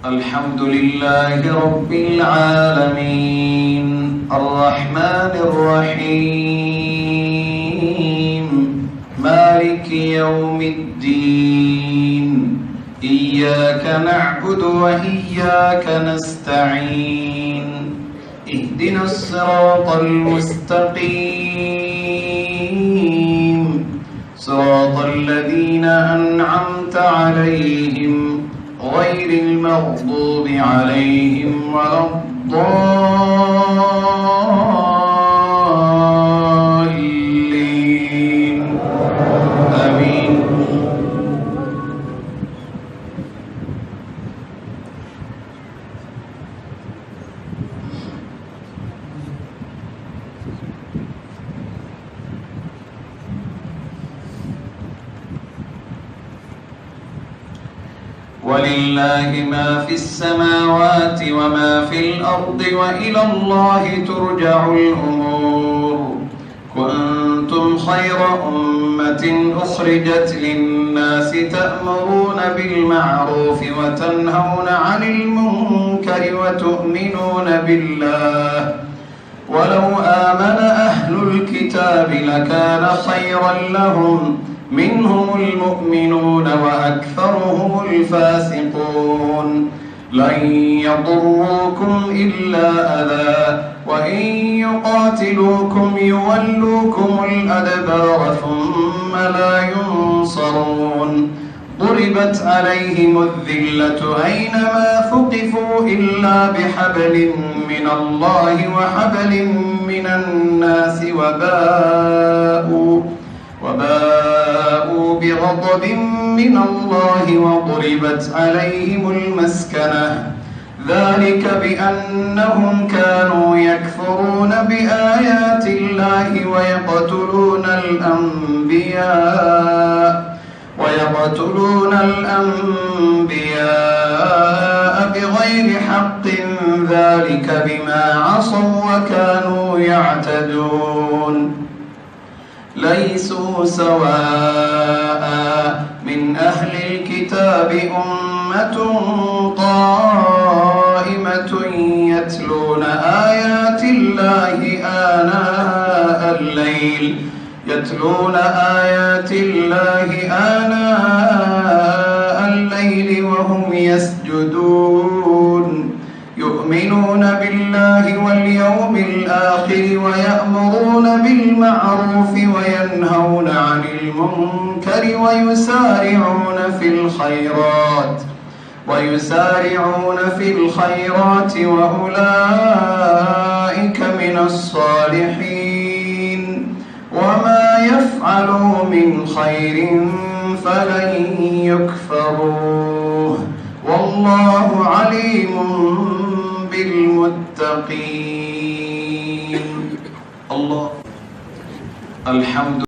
الحمد لله رب العالمين الرحمن الرحيم مالك يوم الدين إياك نعبد وإياك نستعين اهدنا الصراط المستقيم صراط الذين أنعمت عليهم غير المغضوب عليهم ولا الضالين آمين. ولله ما في السماوات وما في الأرض وإلى الله ترجع الأمور كنتم خير أمة أخرجت للناس تأمرون بالمعروف وتنهون عن المنكر وتؤمنون بالله ولو آمن أهل الكتاب لكان خيرا لهم منهم المؤمنون وأكثرهم الفاسقون لن يضروكم إلا أذى وإن يقاتلوكم يولوكم الأدبار ثم لا ينصرون ضربت عليهم الذلة أينما ثقفوا إلا بحبل من الله وحبل من الناس وباءوا بغضب من الله وضربت عليهم المسكنة ذلك بأنهم كانوا يكفرون بآيات الله ويقتلون الأنبياء بغير حق ذلك بما عصوا وكانوا يعتدون ليسوا سواء من أهل الكتاب أمة قائمة يتلون آيات الله آناء الليل وهم يسجدون يؤمنون بالله واليوم الآخر ويأمرون بالمعروف وينهون عن المنكر ويسارعون في الخيرات وأولئك من الصالحين وما يفعلوا من خير فلن يكفروه والله عليم بالمتقين. الله الحمد